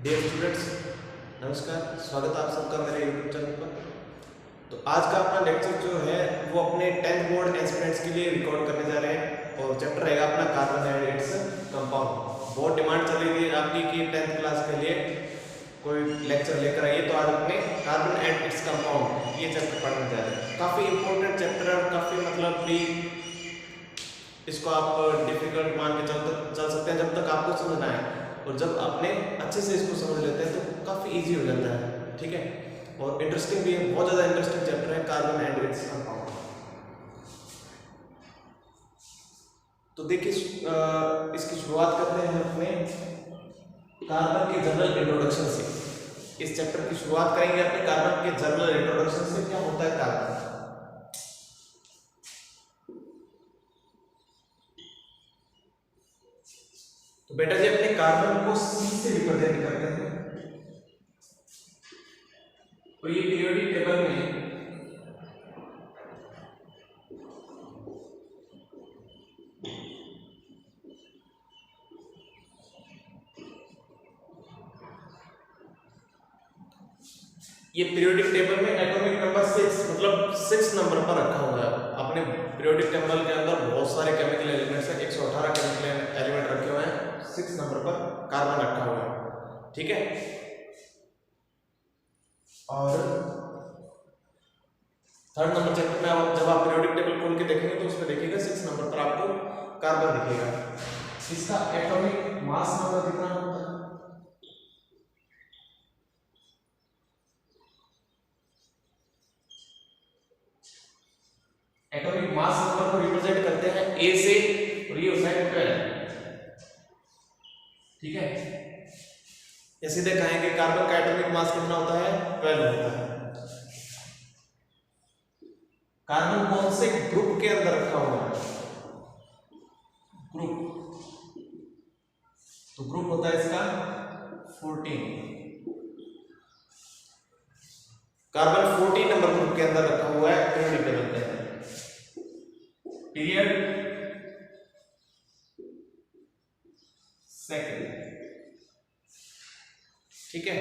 Dear students, नमस्कार। स्वागत है आप सबका मेरे यूट्यूब चैनल पर। तो आज का अपना लेक्चर जो है वो अपने 10th बोर्ड एस्पिरेंट्स के लिए रिकॉर्ड करने जा रहे हैं और चैप्टर रहेगा अपना कार्बन एंड इट्स कंपाउंड। बहुत डिमांड चल रही थी आपकी कि 10th क्लास के लिए कोई लेक्चर लेकर आइए, तो आज अपने कार्बन एंड इट्स कंपाउंड ये चैप्टर पढ़ने जा रहे हैं। काफ़ी इंपॉर्टेंट चैप्टर है और काफ़ी मतलब भी इसको आप डिफिकल्ट मान के चल सकते हैं जब तक आपको समझ ना आए, और जब आपने अच्छे से इसको समझ लेते हैं तो काफ़ी इजी हो जाता है। ठीक है, और इंटरेस्टिंग भी है, बहुत ज़्यादा इंटरेस्टिंग चैप्टर है कार्बन एंड इट्स कंपाउंड। तो देखिए इसकी शुरुआत करते हैं अपने कार्बन के जनरल इंट्रोडक्शन से। इस चैप्टर की शुरुआत करेंगे अपने कार्बन के जनरल इंट्रोडक्शन से। क्या होता है कार्बन? तो बेटा जी अपने कार्बन को C से रिप्रेजेंट करते हैं। तो ये पीरियोडिक टेबल में एटॉमिक नंबर 6 मतलब 6 नंबर पर रखा हुआ है। अपने पीरियोडिक टेबल के अंदर बहुत सारे केमिकल एलिमेंट्स हैं, 118 केमिकल एलिमेंट रखे हुए हैं, 6 नंबर पर कार्बन रखा हुआ है। ठीक है, और थर्ड नंबर चैप्टर में जब आप पीरियोडिक टेबल खोल के देखेंगे तो उसमें देखिएगा 6 नंबर पर आपको कार्बन दिखेगा। इसका एटॉमिक मास नंबर कितना होता है? एटॉमिक मास नंबर को रिप्रेजेंट करते हैं A से, और ये होता है 12। ठीक है, ये सीधे कहेंगे कार्बन का एटॉमिक मास कितना होता है? 12 होता है। कार्बन कौन से ग्रुप के अंदर रखा हुआ है? ग्रुप, तो ग्रुप होता है इसका 14। कार्बन 14 नंबर ग्रुप के अंदर रखा हुआ है पीरियोडिक टेबल के अंदर। Period second. ठीक है,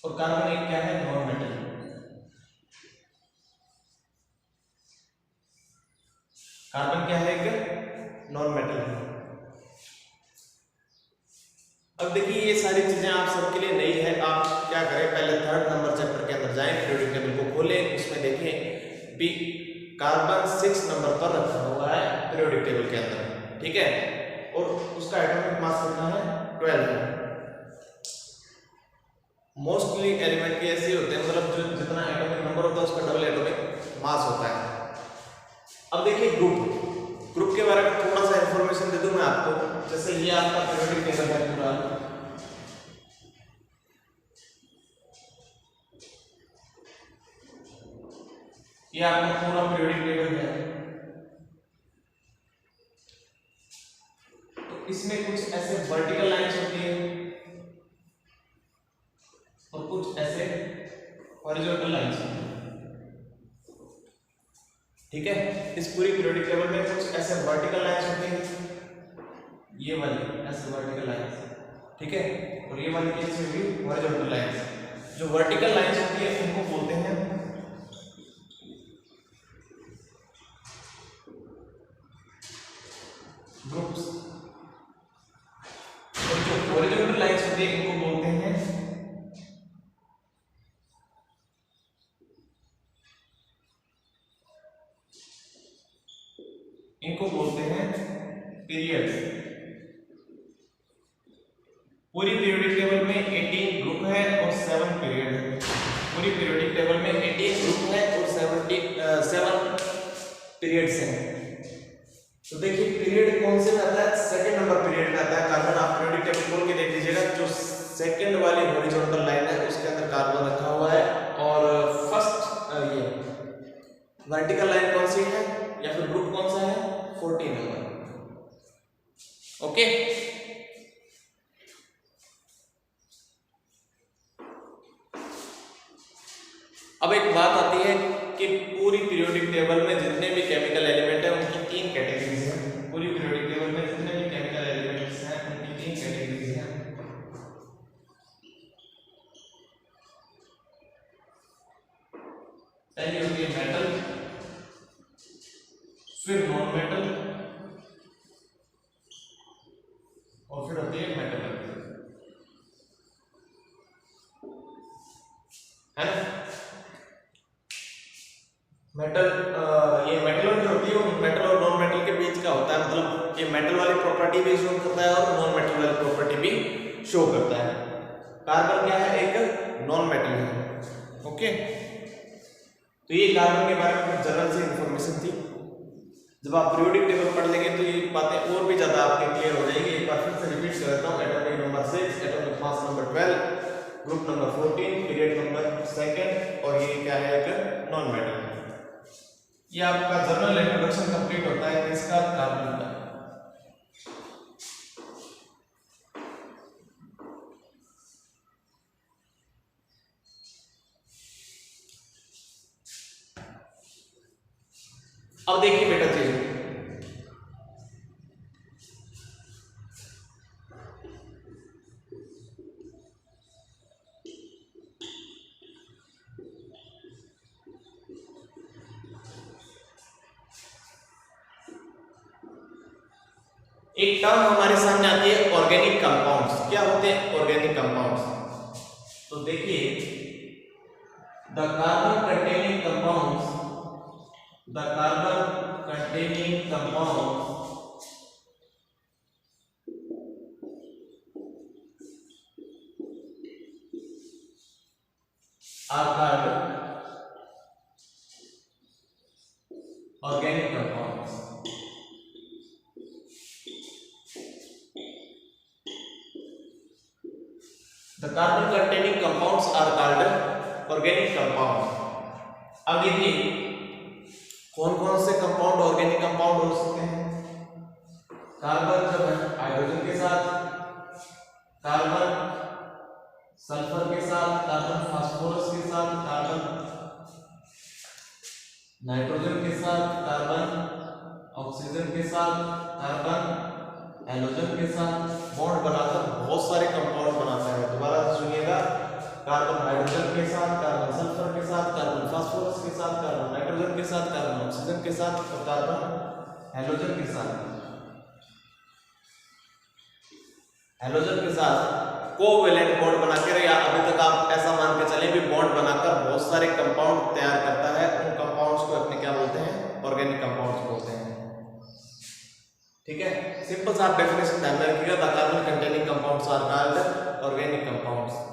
और कार्बन एक क्या है? Non metal. कार्बन क्या है? एक नॉन मेटल है। अब देखिए ये सारी चीजें आप सबके लिए नई है। आप क्या करें, पहले थर्ड नंबर चैप्टर के अंदर जाएं, पीरियोडिक टेबल को खोलें, उसमें देखें भी कार्बन 6 नंबर पर रखा हुआ है पीरियोडिक टेबल के अंदर। ठीक है, और उसका एटॉमिक मास कितना है? 12 है। मोस्टली एलिमेंट के ऐसे होते हैं, मतलब जो जितना एटॉमिक नंबर होता है उसका डबल एटॉमिक मास होता है। अब देखिए ग्रुप के बारे में थोड़ा सा इंफॉर्मेशन दे दूं मैं आपको। जैसे ये आपका पीरियोडिक टेबल है पूरा, ये आपका पूरा पीरियोडिक टेबल है। तो इसमें कुछ ऐसे वर्टिकल लाइंस होती है और कुछ ऐसे हॉरिजॉन्टल लाइंस होती है। ठीक है, इस पूरी पीरियोडिक टेबल में कुछ ऐसे वर्टिकल लाइंस होती हैं, ये वाली ऐसे वर्टिकल लाइंस। ठीक है, और ये वाली कैसी होगी? Horizontal lines. जो वर्टिकल लाइंस होती है उनको बोलते हैं ग्रुप्स, और जो हॉरिजॉन्टल लाइंस होती है इनको बोलते हैं पीरियड्स। पूरी पीरियोडिक टेबल में 18 ग्रुप है और 7 पीरियड है। पूरी पीरियोडिक टेबल में 18 ग्रुप है और 7 पीरियड्स हैं। तो देखिए पीरियड कौन से में आता है? सेकंड नंबर पीरियड में आता है कार्बन। आप पीरियोडिक टेबल खोल के देख लीजिएगा, जो सेकंड वाली हॉरिजॉन्टल लाइन है उसके अंदर कार्बन रखा हुआ है, और फर्स्ट ये वर्टिकल लाइन कौन सी है या फिर ग्रुप कौन सा है? 14 नंबर। ओके, अब एक बात आती है कि पूरी पीरियोडिक टेबल में जितने भी केमिकल एलिमेंट हैं उनकी 3 कैटेगरीज हैं। पूरी पीरियोडिक टेबल में जितने भी केमिकल एलिमेंट्स हैं उनकी 3 कैटेगरीज हैं। पहली होती है मेटल, फिर नॉन मेटल और फिर होती है मेटल, है ना। मेटल ये मेटल जो होती है वो मेटल और नॉन मेटल के बीच का होता है, मतलब ये मेटल वाली प्रॉपर्टी भी शो करता है और नॉन मेटल वाली प्रॉपर्टी भी शो करता है। कार्बन क्या है, एक नॉन मेटल है। ओके, तो ये कार्बन के बारे में जनरल से इंफॉर्मेशन थी। जब आप पीरियोडिक टेबल पढ़ लेंगे तो ये बातें और भी ज्यादा आपके क्लियर हो जाएगी। एक बार फिर से रिपीट कर देता हूँ। Atomic number 6, atomic mass number 12, group number 14, period number 2 और ये क्या है, एक नॉन मेटल। ये आपका जनरल इंट्रोडक्शन कंप्लीट होता है इसका कार्बन का। अब देखिए बेटा चीज, एक टर्म हमारे सामने आती है ऑर्गेनिक कंपाउंड्स। क्या होते हैं ऑर्गेनिक कंपाउंड्स? तो देखिए, the carbon containing compounds, the carbon containing compounds are called organic compounds. The carbon containing compounds are called organic compounds. अब देखिए कौन कौन से कंपाउंड ऑर्गेनिक कंपाउंड हो सकते हैं। कार्बन जब है हाइड्रोजन के साथ, कार्बन सल्फर के साथ, कार्बन फास्फोरस के साथ, कार्बन नाइट्रोजन के साथ, कार्बन ऑक्सीजन के साथ, कार्बन हैलोजन के साथ बॉन्ड बनाकर बहुत सारे कंपाउंड बनाता है। दोबारा सुनिएगा, कार्बन हाइड्रोजन के साथ, कार्बन सल्फर के साथ, कार्बन फास्फोरस के साथ, कार्बन नाइट्रोजन के साथ, कार्बन ऑक्सीजन के साथ और कार्बन हैलोजन के साथ, हैलोजन के साथ कोवैलेंट बॉन्ड बनाकर, या अभी तक आप ऐसा मान के चलें भी बॉन्ड बनाकर बहुत सारे कंपाउंड तैयार करता है। उन कंपाउंड्स को अपने क्या बोलते हैं, ऑर्गेनिक कंपाउंड्स बोलते हैं। ठीक है, सिंपल सा आप डेफिनेशन ध्यान में रखिएगा। The carbon containing compounds are called organic compounds.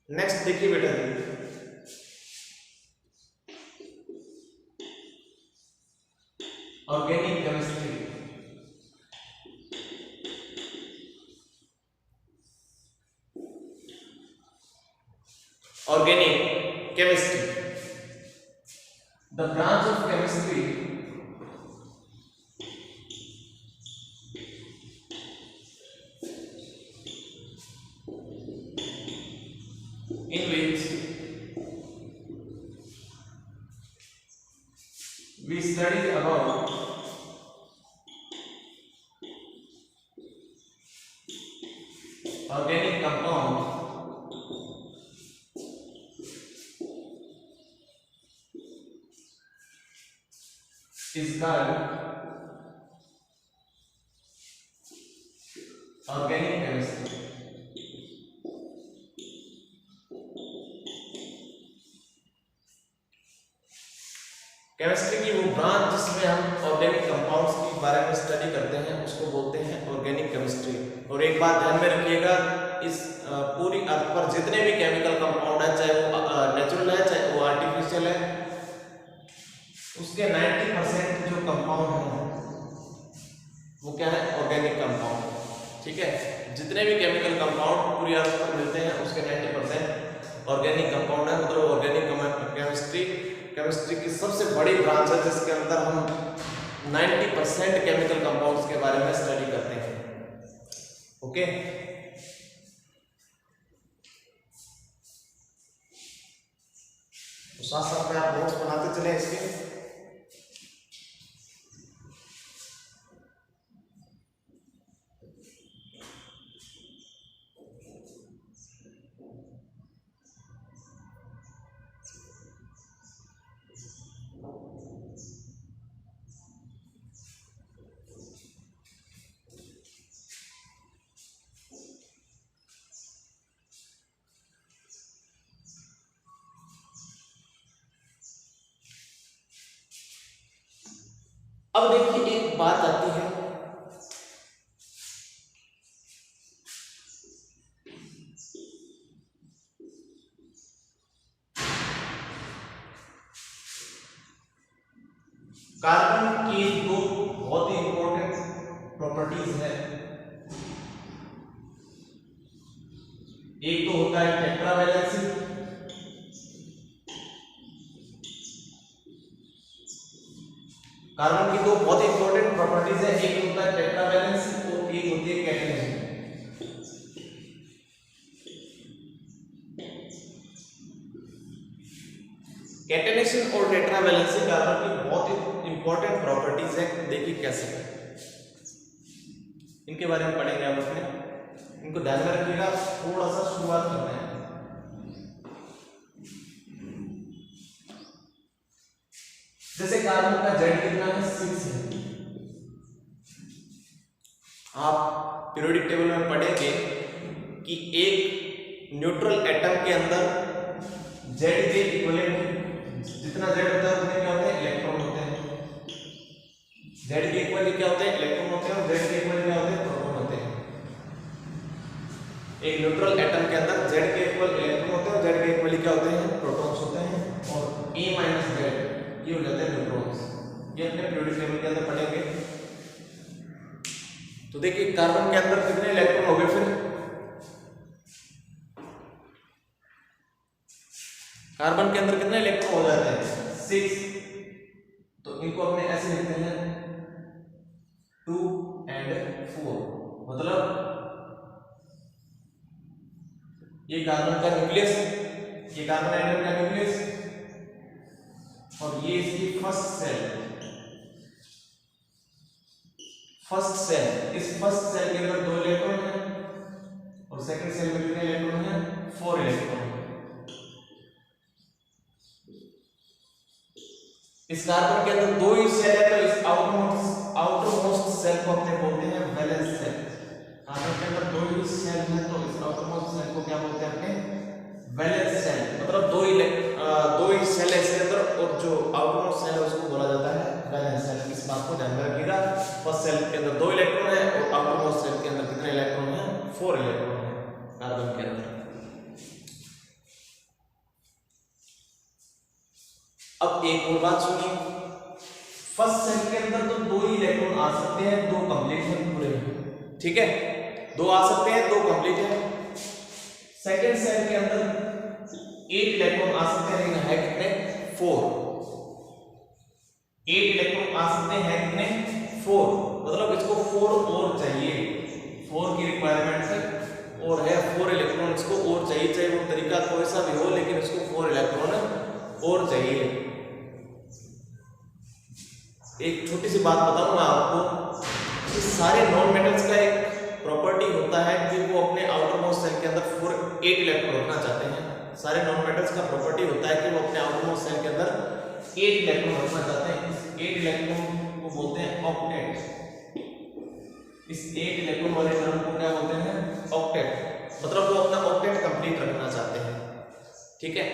Next देखिए बेटा, organic chemistry. Organic chemistry, the branch of chemistry in which we study about organic compound is called organic chemistry. Chemistry की वो branch जिसमें हम organic compounds के बारे में study करते हैं उसको बोलते हैं ऑर्गेनिक केमिस्ट्री। और एक बात ध्यान में रखिएगा, इस पूरी अर्थ पर जितने भी केमिकल कंपाउंड है, चाहे वो नेचुरल है चाहे वो आर्टिफिशियल है, उसके 90% जो कंपाउंड है वो क्या है, ऑर्गेनिक कंपाउंड। ठीक है, जितने भी केमिकल कंपाउंड पूरी अर्थ पर मिलते हैं उसके 90% ऑर्गेनिक कंपाउंड है, मतलब ऑर्गेनिक केमिस्ट्री की सबसे बड़ी ब्रांच है जिसके अंदर हम 90% केमिकल कंपाउंड्स के बारे में स्टडी करते हैं। ओके, तो साथ साथ में आप नोट्स बनाते चले इसके। अब देखिए एक बात आती है, कार्बन की दो बहुत ही इंपॉर्टेंट प्रॉपर्टीज है। एक तो होता है टेट्रावैलेंसी, कार्बन की दो बहुत इंपॉर्टेंट प्रॉपर्टीज है, एक होता है टेट्रावैलेंसी और एक होती है कैटेनेशन। कैटेनेशन और टेट्रावैलेंसी कार्बन की बहुत ही इंपॉर्टेंट प्रॉपर्टीज है। देखिए कैसे, इनके बारे में पढ़ेंगे हम अपने, इनको ध्यान में रखिएगा। थोड़ा सा शुरुआत करते हैं। जैसे कार्बन का जेड कितना है, 6 है। आप पीरियोडिक टेबल में पढ़ेंगे कि एक न्यूट्रल एटम के अंदर जेड के इक्विवेलेंट, जितना जेड होता है उतने क्या होते हैं, इलेक्ट्रॉन होते हैं। जेड के इक्वल क्या होते हैं, इलेक्ट्रॉन होते हैं, और जेड के इक्वल क्या होते हैं, प्रोटॉन होते हैं। एक न्यूट्रल एटम के अंदर जेड के इक्वल इलेक्ट्रॉन होते हैं और जेड के इक्वल क्या होते हैं, प्रोटॉन्स होते हैं, और ए माइनस जेड ये हो जाते हैं न्यूट्रॉन्स। ये अपने पीरियोडिक टेबल के अंदर पढ़ेंगे। तो देखिए कार्बन के अंदर कितने इलेक्ट्रॉन हो गए, फिर कार्बन के अंदर कितने इलेक्ट्रॉन हो जाते हैं, 6। तो इनको अपने ऐसे लिखते हैं 2 and 4, मतलब ये कार्बन का न्यूक्लियस, ये कार्बन एटम का न्यूक्लियस, और ये इसकी फर्स्ट सेल। फर्स्ट सेल, इस फर्स्ट सेल के अंदर 2 इलेक्ट्रॉन है, और सेकंड सेल में कितने इलेक्ट्रॉन है, 4 इलेक्ट्रॉन। इस कार्बन के अंदर 2 ही सेल है, तो इस आउटर मोस्ट सेल को अपने बोलते हैं वैलेंस सेल। कार्बन के अंदर 2 ही सेल है, तो इस आउटर मोस्ट सेल को क्या बोलते हैं अपने, वैलेंस सेल। मतलब 2 ही सेल है इसके अंदर, और जो आउटर मोस्ट सेल है उसको बोला जाता है वैलेंस सेल। इस बात को ध्यान में रखिएगा। फर्स्ट सेल के अंदर 2 इलेक्ट्रॉन है, और आउटर मोस्ट सेल के अंदर कितने इलेक्ट्रॉन है, 4 इलेक्ट्रॉन है कार्बन के अंदर। अब एक और बात सुनिए, फर्स्ट सेल के अंदर तो 2 ही इलेक्ट्रॉन आ सकते हैं, 2 कंप्लीट हैं पूरे, ठीक है, 2 आ सकते हैं, 2 कंप्लीट है। सेकंड सेल के अंदर 8 इलेक्ट्रॉन आ सकते हैं, लेकिन है कितने, 4। 8 इलेक्ट्रॉन आ सकते हैं, कितने, 4। मतलब इसको 4 और चाहिए, 4 की रिक्वायरमेंट है, और है 4 इलेक्ट्रॉन इसको और चाहिए, चाहे वो तरीका कोई सा भी हो, लेकिन इसको 4 इलेक्ट्रॉन और चाहिए। एक छोटी सी बात बताऊं मैं आपको, कि सारे नॉन मेटल्स का एक प्रॉपर्टी होता है कि वो अपने आउटर मोस्ट सेल के अंदर 8 इलेक्ट्रॉन रखना चाहते हैं। सारे नॉन मेटल्स का प्रॉपर्टी होता है कि वो अपने आउटर मोस्ट सेल के अंदर 8 इलेक्ट्रॉन रखना चाहते हैं। इस 8 इलेक्ट्रॉन को बोलते हैं ऑक्टेट। इस 8 इलेक्ट्रॉन वाले टर्म को क्या बोलते हैं, ऑक्टेट। मतलब वो अपना ऑक्टेट कंप्लीट रखना चाहते हैं, ठीक है।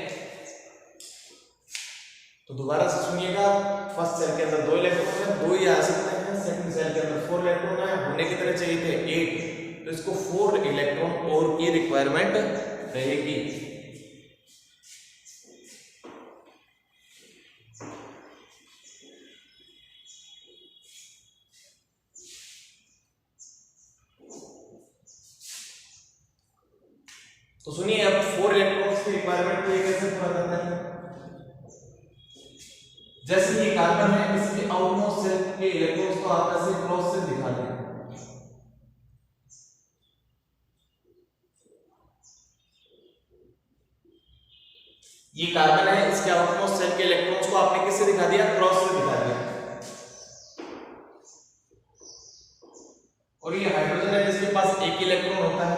तो दोबारा से सुनिएगा, फर्स्ट सेल के अंदर 2 इलेक्ट्रॉन है, 2 ही आ सकते हैं। सेकंड सेल के अंदर 4 इलेक्ट्रॉन है, होने कितने चाहिए थे, 8। तो इसको 4 इलेक्ट्रॉन और की रिक्वायरमेंट रहेगी। तो सुनिए, अब 4 इलेक्ट्रॉन्स की रिक्वायरमेंट को ये कैसे पूरा करता है। जैसे ये कार्बन है, इसके आउटमोस्ट शेल के इलेक्ट्रॉन्स को आप ऐसे क्रॉस से दिखा दें। ये कार्बन है, इसके आउटमोस्ट शेल के इलेक्ट्रॉन्स को आपने किससे दिखा दिया? क्रॉस से दिखा दिया। और ये हाइड्रोजन है जिसके पास एक इलेक्ट्रॉन होता है।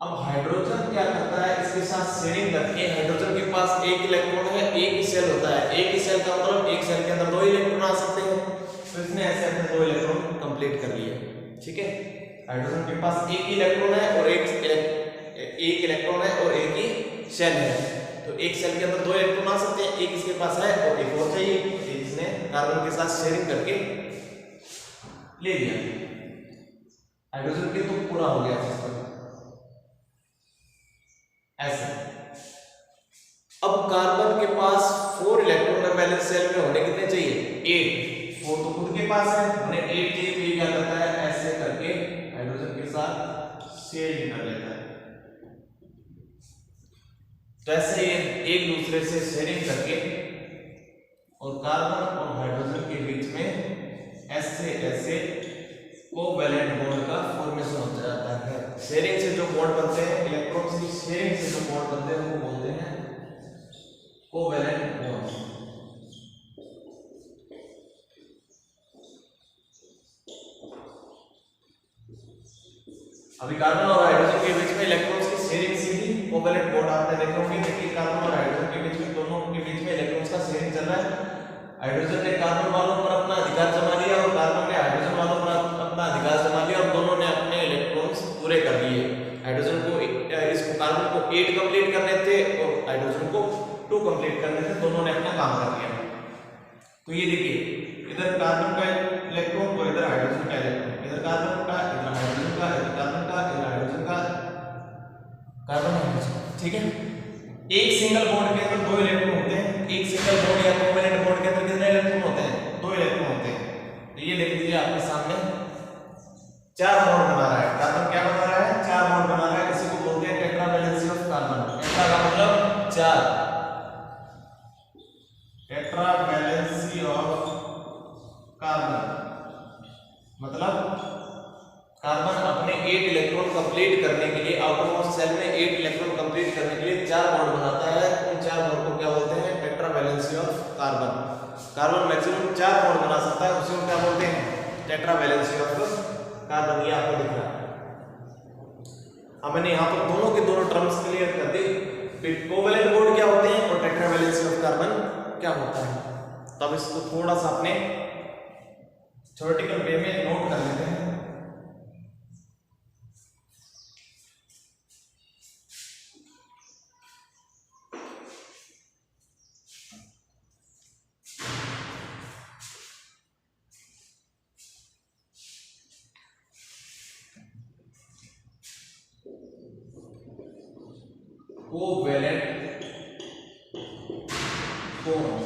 अब हाइड्रोजन क्या करता है, इसके साथ शेयरिंग करके, हाइड्रोजन के पास एक इलेक्ट्रॉन है, एक ही सेल होता है। एक ही सेल का मतलब एक सेल के अंदर दो इलेक्ट्रॉन आ सकते हैं, तो इसने ऐसे अपने दो इलेक्ट्रॉन कंप्लीट कर लिए। ठीक है, हाइड्रोजन के पास एक ही इलेक्ट्रॉन है और एक इलेक्ट्रॉन है और एक ही शेल है, तो एक सेल के अंदर दो इलेक्ट्रॉन आ सकते हैं। एक इसके पास है और एक और चाहिए, इसने कार्बन के साथ शेयरिंग करके ले लिया। हाइड्रोजन के तो पूरा हो गया सिस्टम ऐसे। अब कार्बन के पास 4 इलेक्ट्रॉन वैलेंस सेल में होने कितने चाहिए? 8। 4 तो खुद के पास है, उन्हें 8 चाहिए, तो ये क्या करता है, ऐसे करके हाइड्रोजन के साथ शेयरिंग कर लेता है। तो ऐसे ये एक दूसरे से शेयरिंग करके और कार्बन और हाइड्रोजन के बीच में ऐसे ऐसे कोवैलेंट बॉन्ड का फॉर्मेशन हो जाता है। शेयरिंग से जो बॉन्ड बनते हैं, इलेक्ट्रॉन्स की शेयरिंग से जो बॉन्ड बनते हैं उनको बोलते हैं कोवैलेंट बॉन्ड। अभी कार्बन और हाइड्रोजन के बीच में इलेक्ट्रॉन्स की शेयरिंग से ही कोवैलेंट बॉन्ड आपने देखे होंगे। देखिए कार्बन और हाइड्रोजन के बीच में, दोनों के बीच में इलेक्ट्रॉन्स का शेयरिंग चल रहा है। हाइड्रोजन ने कार्बन वालों पर अपना अधिकार जमा लिया और कार्बन ने हाइड्रोजन वालों पर अपना अधिकार जमा लिया, और दोनों ने अपने इलेक्ट्रॉन्स पूरे कर लिए। हाइड्रोजन को इसको कार्बन को 8 कंप्लीट करने थे और हाइड्रोजन को 2 कंप्लीट करने थे, दोनों ने अपना काम कर लिया। तो ये देखिए, इधर कार्बन का इलेक्ट्रॉन और इधर हाइड्रोजन का इलेक्ट्रॉन, इधर कार्बन का, इधर हाइड्रोजन का, इधर कार्बन का, इधर हाइड्रोजन का, कार्बन हाइड्रोजन। ठीक है, एक सिंगल बॉन्ड के अंदर 2 इलेक्ट्रॉन होते हैं। एक सिंगल बॉन्ड या कोवैलेंट बॉन्ड के अंदर कितने इलेक्ट्रॉन होते हैं? 2 इलेक्ट्रॉन होते हैं। तो ये लिख लीजिए आपके सामने 4 बॉन्ड बना रहा है। कार्बन क्या बना रहा है? 4 बॉन्ड बना रहा है। इसी को बोलते हैं टेट्रावैलेंसी ऑफ कार्बन। टेट्रा का मतलब 4, टेट्रावैलेंसी ऑफ कार्बन मतलब कार्बन अपने 8 इलेक्ट्रॉन कंप्लीट करने के लिए, आउटरमोस्ट सेल में 8 इलेक्ट्रॉन कंप्लीट करने के लिए 4 बॉन्ड बनाता है। उन 4 बॉन्ड को क्या बोलते हैं? Tetravalency of carbon. Carbon maximum 4 bond बना सकता है, उसी को क्या बोलते हैं? Tetravalency of carbon. ये आपको दिख रहा है। अब मैंने यहाँ पर दोनों के दोनों टर्म्स क्लियर कर दी। फिर कोवैलेंट बॉन्ड क्या होते हैं और टेट्रावैलेंसी ऑफ कार्बन क्या होता है। तब इसको थोड़ा सा अपने थ्योरेटिकल वे में नोट कर लेते हैं। Covalent bond,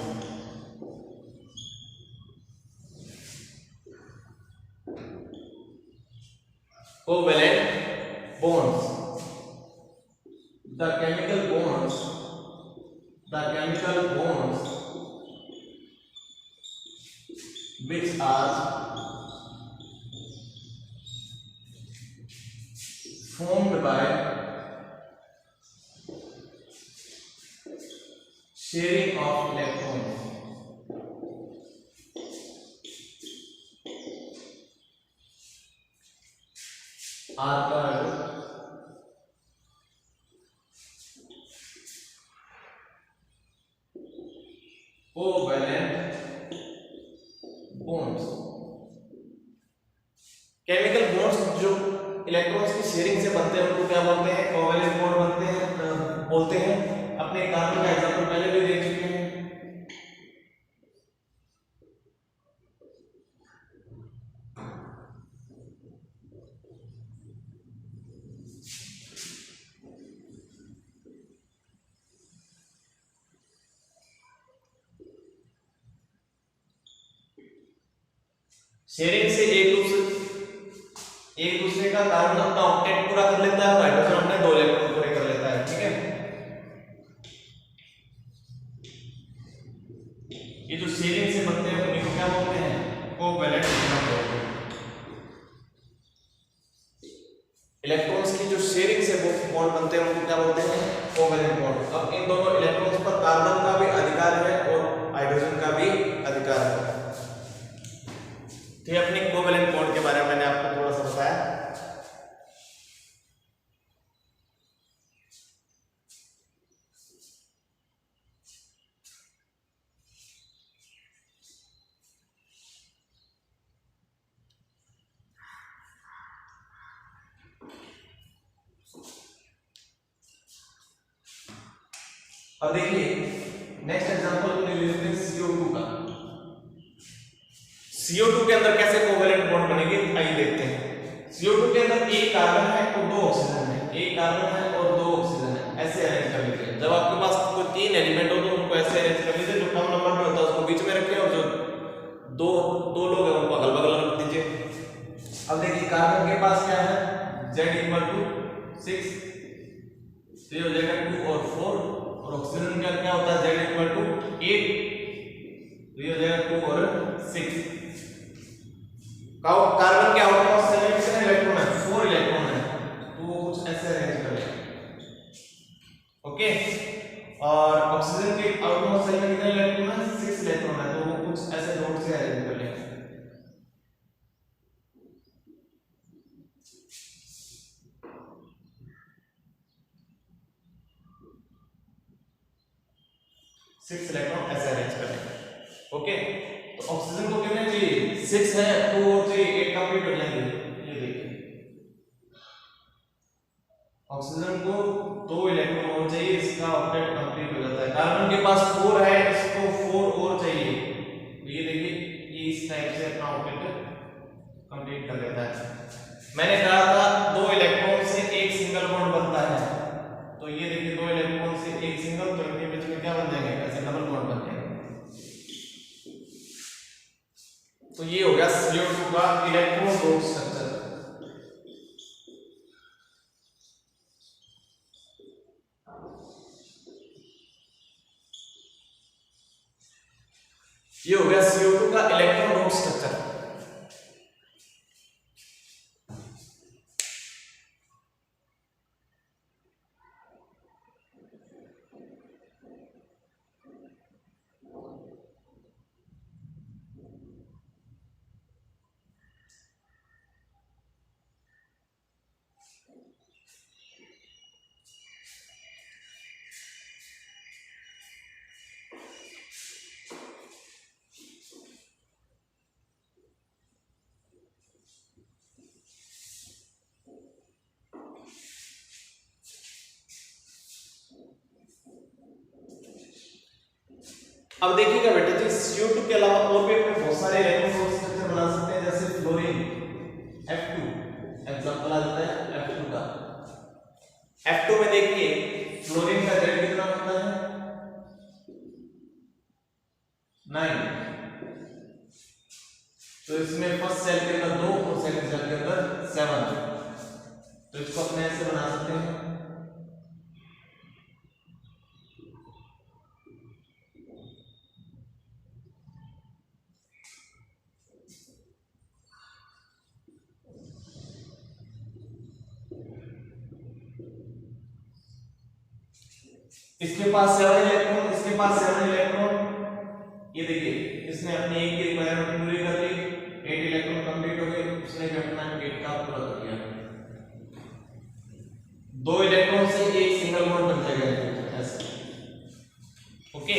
covalent bonds, the chemical bonds which are formed by sharing of electrons are called covalent bonds। Chemical bonds जो इलेक्ट्रॉन्स की शेयरिंग से बनते हैं उनको क्या बोलते हैं? कोवैलेंट बॉन्ड बोलते हैं। अपने कार्बन का एग्जांपल पहले भी देख चुके हैं। शेयरिंग से एक एक दूसरे का कार्बन अपना ऑक्टेट पूरा कर लेता है और हाइड्रोजन अपने 2 इलेक्ट्रॉन पूरे कर लेता है, ठीक है। ये जो शेयरिंग से बनते हैं उन्हीं को क्या बोलते हैं, कोवैलेंट बॉन्ड बोलते हैं। इलेक्ट्रॉन्स की जो शेयरिंग से वो बॉन्ड बनते हैं उनको क्या बोलते हैं, कोवैलेंट बॉन्ड। अब इन दोनों इलेक्ट्रॉन्स पर कार्बन का भी अधिकार है और हाइड्रोजन का भी अधिकार है। तो ये अपने कोवैलेंट बॉन्ड के बारे में मैंने आपको थोड़ा सा बताया। अब देखिए नेक्स्ट एग्जांपल अपने ले लेते हैं CO2 का। CO2 के अंदर कैसे कोवैलेंट बॉन्ड बनेगी आइए देखते हैं। CO2 के अंदर एक कार्बन है और 2 ऑक्सीजन है, एक कार्बन है और 2 ऑक्सीजन है, ऐसे अरेंज कर लीजिए। जब आपके पास कोई 3 एलिमेंट हो तो उनको ऐसे अरेंज कर लीजिए, जो कम नंबर में होता है उसको बीच में रखिए और जो दो लोग हैं उनको अगल बगल रख दीजिए। अब देखिए कार्बन के पास क्या है, Z = 6, तो ये हो जाएगा 2 और 4, और ऑक्सीजन का क्या होता है Z = 8, तो ये हो जाएगा 2 और 6। कार्बन के आउटमोस्ट शेल में कितने इलेक्ट्रॉन है, 4 इलेक्ट्रॉन है, तो वो कुछ ऐसे अरेंज कर लेंगे, ओके। और ऑक्सीजन के आउटमोस्ट शेल में कितने इलेक्ट्रॉन है, 6 इलेक्ट्रॉन है, तो वो कुछ ऐसे डॉट से अरेंज कर लेंगे। सिक्स इलेक्ट्रॉन ऐसे अरेंज कर लेंगे, ओके। तो ऑक्सीजन को कितने चाहिए, 6 है, 2 और 3 8 कंप्लीट हो जाएंगे। ये देखिए ऑक्सीजन को 2 इलेक्ट्रॉन और चाहिए, इसका ऑक्टेट कंप्लीट हो जाता है। कार्बन के पास 4 है, इसको 4 और चाहिए, तो ये देखिए ये इस टाइप से अपना ऑक्टेट कंप्लीट कर लेता है। मैंने कहा था 2 इलेक्ट्रॉन से एक सिंगल बॉन्ड बनता है, तो ये देखिए 2 इलेक्ट्रॉन से एक सिंगल, तो इनके बीच में क्या बन जाएंगे, ऐसे डबल बॉन्ड बन जाएंगे। तो ये हो गया CO2 का इलेक्ट्रॉन डॉट स्ट्रक्चर। ये हो गया CO2 का इलेक्ट्रॉन डॉट स्ट्रक्चर। अब देखिएगा बेटा जी, CO2 के अलावा और भी अपने बहुत सारे इलेक्ट्रॉन स्ट्रक्चर बना सकते हैं, जैसे फ्लोरीन F2 एग्जांपल आ जाता है F2 का। F2 में देखिए फ्लोरीन का Z कितना होता है, 9, तो इसमें फर्स्ट सेल के अंदर 2 और सेकंड सेल के अंदर 7, तो इसको अपने ऐसे बना सकते हैं। इसके पास 7 इलेक्ट्रॉन, इसके पास 7 इलेक्ट्रॉन, ये देखिए इसने अपनी एक की रिक्वायरमेंट पूरी कर ली, 8 इलेक्ट्रॉन कंप्लीट हो गए, उसने भी अपना 8 का पूरा कर लिया। 2 इलेक्ट्रॉन से एक सिंगल बॉन्ड बन जाएगा ऐसे, ओके।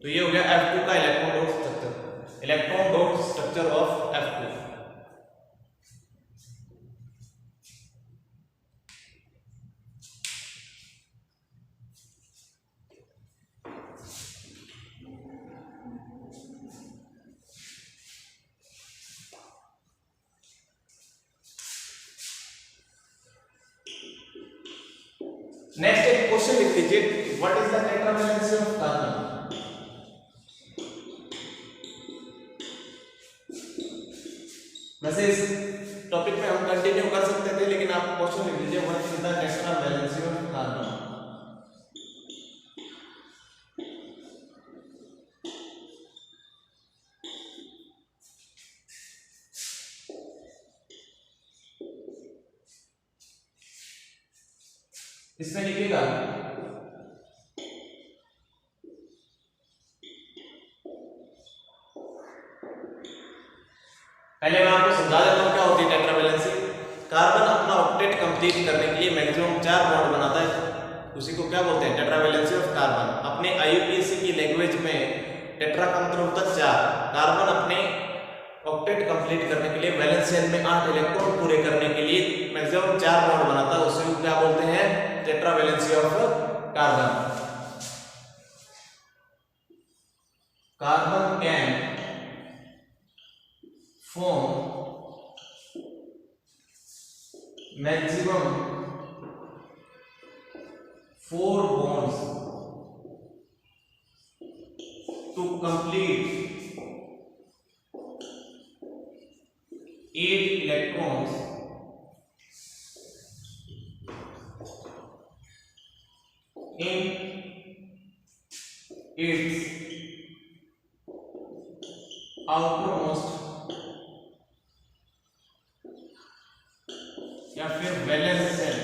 तो ये हो गया F2 का electron dot structure, electron dot structure of F2। Next एक क्वेश्चन लिख लीजिए, what is the tetravalency of carbon. वैसे टॉपिक में हम कंटिन्यू कर सकते थे, लेकिन आप क्वेश्चन लिख लीजिए, what is the tetra valency of carbon. इसमें लिखिएगा पहले मैं आपको समझा देता हूं क्या होती है टेट्रा वैलेंसी। कार्बन अपना ऑक्टेट कंप्लीट करने के लिए मैक्सिमम 4 बॉन्ड बनाता है, उसी को क्या बोलते हैं, टेट्रा वैलेंसी ऑफ कार्बन। अपने आईयूपीएसी की लैंग्वेज में टेट्रा का मतलब होता है 4। कार्बन अपने ऑक्टेट कंप्लीट करने के लिए वैलेंस शेल में 8 इलेक्ट्रॉन पूरे करने के लिए मैक्सिमम 4 बॉन्ड बनाता है, उसी को क्या बोलते हैं, tetra valency of carbon. Carbon can form maximum 4 bonds to complete 8 electrons in its outermost या फिर valence shell.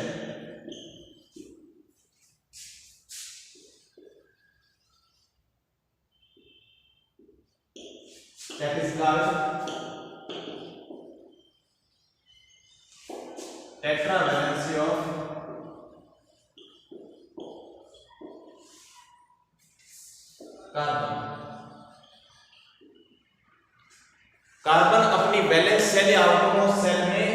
That is called tetra valency of carbon. Carbon अपनी वैलेंस शेल या आउटरमोस्ट शेल में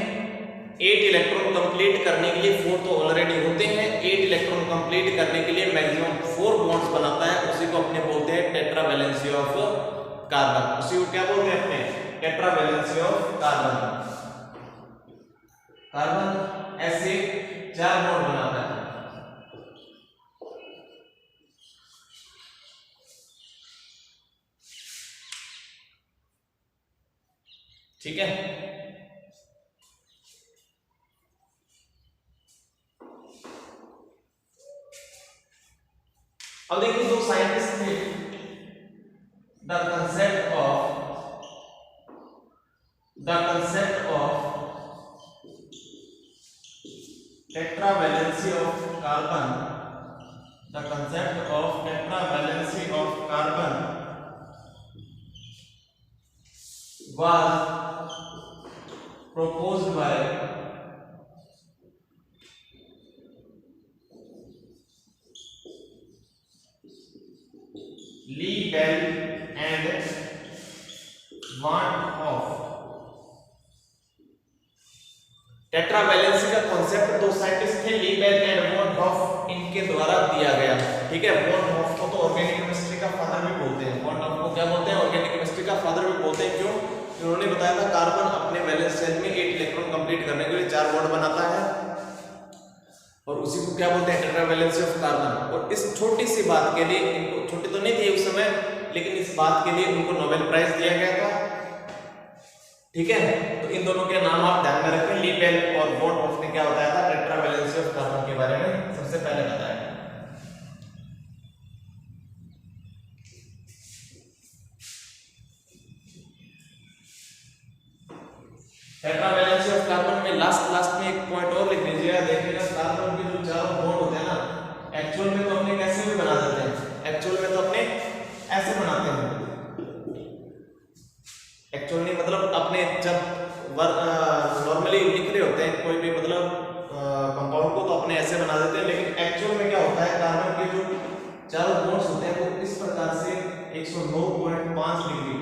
8 इलेक्ट्रॉन कंप्लीट करने के लिए, 4 तो already होते हैं, 8 इलेक्ट्रॉन कंप्लीट करने के लिए मैक्सिमम 4 बॉन्ड्स बनाता है, उसी को अपने बोलते हैं टेट्रा वैलेंसी ऑफ कार्बन। उसी को क्या बोलते हैं अपने, tetra valency of carbon. Carbon ऐसे 4 बॉन्ड बनाता है। ठीक है, अब देखिए दो साइंटिस्ट थे, the concept of tetra valency of carbon, the concept of tetra valency of carbon was proposed by Lee Bell and Van Hoff। Tetra valency का कॉन्सेप्ट दो साइंटिस्ट थे, ली बेल एंड वॉन हॉफ, इनके द्वारा दिया गया। ठीक है, वॉन हॉफ को तो ऑर्गेनिक केमिस्ट्री का फादर भी बोलते हैं, वॉन हॉफ को क्या बोलते हैं, ऑर्गेनिक केमिस्ट्री का फादर भी बोलते हैं। क्यों? उन्होंने बताया था कार्बन अपने वैलेंस शेल में 8 इलेक्ट्रॉन कंप्लीट करने के लिए 4 बॉन्ड बनाता है, और उसी को क्या बोलते हैं, टेट्रा वैलेंसी ऑफ कार्बन। और इस छोटी सी बात के लिए, इनको छोटी तो नहीं थी उस समय, लेकिन इस बात के लिए उनको नोबेल प्राइज दिया गया था। ठीक है, तो इन दोनों के नाम आप ध्यान में रखें, ली बेल और वॉन हॉफ ने क्या बताया था, टेट्रा वैलेंसी ऑफ कार्बन के बारे में सबसे पहले बताया। टेट्रा वैलेंसी ऑफ कार्बन में लास्ट में एक पॉइंट और लिख लीजिएगा, देखिएगा कार्बन के जो चारों बॉन्ड होते हैं ना, एक्चुअल में तो अपने कैसे भी बना देते हैं, एक्चुअल में तो अपने ऐसे बनाते हैं, एक्चुअल नहीं मतलब अपने जब नॉर्मली लिख रहे होते हैं कोई भी मतलब कंपाउंड को, तो अपने ऐसे बना देते हैं, लेकिन एक्चुअल में क्या होता है, कार्बन के जो चारों बॉन्ड्स होते हैं वो इस प्रकार से 109.5 डिग्री,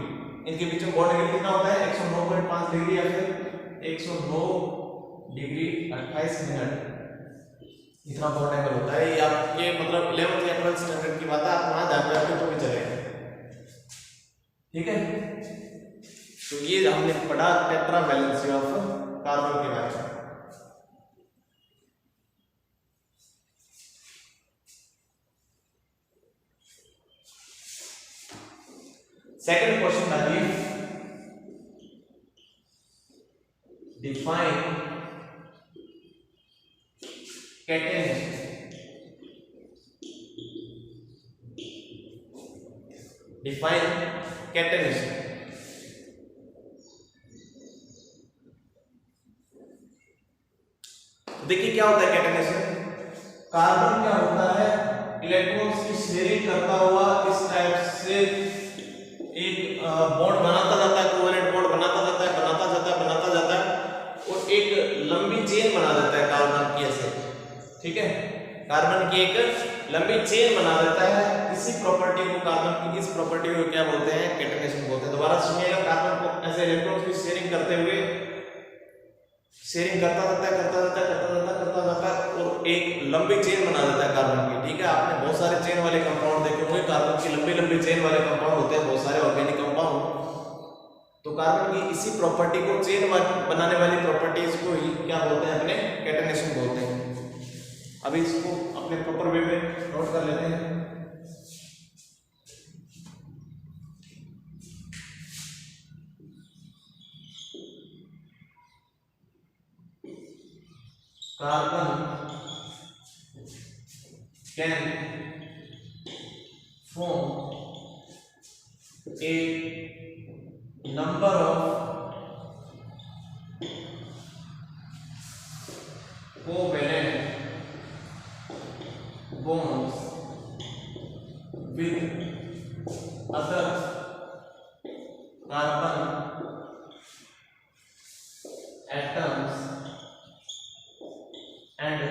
इनके बीच में बॉन्ड एंगल कितना होता है, 109.5 डिग्री या फिर 109 डिग्री 28 मिनट, इतना बॉन्ड एंगल होता है। ये आपके मतलब 11th या 12th स्टैंडर्ड की बात है, आप वहां ध्यान में रखें तो भी चलेगा। ठीक है, तो ये हमने पढ़ा टेट्रा वैलेंसी ऑफ कार्बन के बारे में। सेकंड क्वेश्चन डालिए, डिफाइन कैटेनेशन, डिफाइन कैटेनेशन। देखिए क्या होता है कैटेनेशन। कार्बन क्या होता है, इलेक्ट्रॉन्स की शेयरिंग करता हुआ इस टाइप से एक बॉन्ड बनाता जाता है, कोवेलेंट बॉन्ड बनाता जाता है, बनाता जाता है और एक लंबी चेन बना देता है कार्बन की ऐसे, ठीक है, कार्बन की एक लंबी चेन बना देता है। इसी प्रॉपर्टी को, कार्बन की इस प्रॉपर्टी को क्या बोलते हैं, कैटेनेशन बोलते हैं। दोबारा सुनिएगा, कार्बन को ऐसे इलेक्ट्रॉन्स की शेयरिंग करते हुए, शेयरिंग करता जाता है और एक लंबी चेन बना देता है कार्बन की, ठीक है। आपने बहुत सारे चेन वाले कंपाउंड देखे होंगे, कार्बन की लंबी लंबी चेन वाले कंपाउंड होते हैं, बहुत सारे ऑर्गेनिक कंपाउंड। तो कार्बन की इसी प्रॉपर्टी को, चेन बनाने वाली प्रॉपर्टीज को ही क्या बोलते हैं, अपने कैटेनेशन बोलते हैं। अभी इसको अपने प्रॉपर वे में नोट कर लेते हैं। Carbon can form a number of covalent bonds with other carbon atoms, and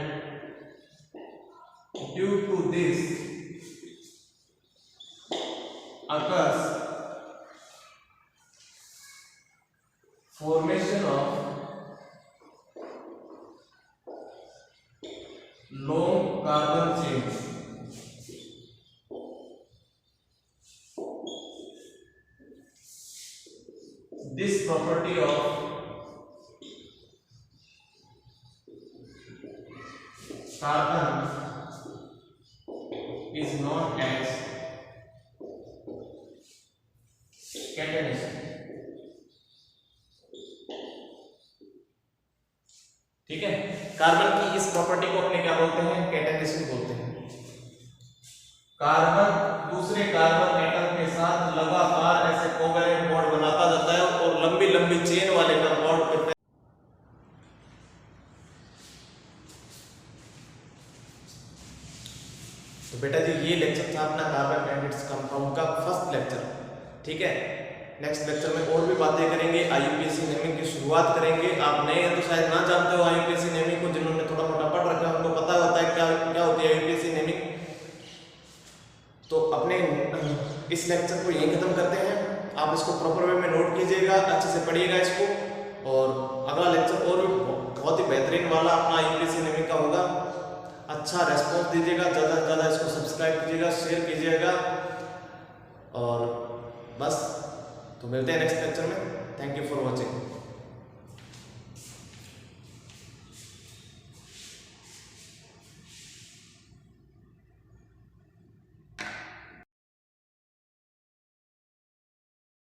due to this occurs formation of long carbon chains. This property of carbon is known as catenation, ठीक है। Carbon की इस property को अपने क्या बोलते हैं, catenation बोलते हैं। कार्बन दूसरे कार्बन एटम के साथ लगातार ऐसे कोवेलेंट बॉन्ड बनाता जाता है और लंबी लंबी चेन वाले कंपाउंड पे। तो बेटा जी ये लेक्चर था अपना कार्बन कैटेनेशन कंपाउंड का फर्स्ट लेक्चर, ठीक है। नेक्स्ट लेक्चर में और भी बातें करेंगे, आईयूपीएसी नेमिंग की शुरुआत करेंगे। आप नए हैं तो शायद ना जानते हो आईयूपीएसी नेमिंग को, जिन्होंने थोड़ा मोटा पढ़ रखा है उनको पता होता है क्या क्या होती है आईयूपीएसी नेमिंग। तो अपने इस लेक्चर को यहीं खत्म करते हैं। आप इसको प्रॉपर वे में नोट कीजिएगा, अच्छे से पढ़िएगा इसको, और अगला लेक्चर और भी बहुत ही बेहतरीन वाला अपना आईयूपीएसी नेमिंग का होगा। अच्छा रेस्पॉन्स दीजिएगा, ज़्यादा से ज़्यादा इसको सब्सक्राइब कीजिएगा, शेयर कीजिएगा, और बस तो मिलते हैं नेक्स्ट लेक्चर में। Thank you for watching.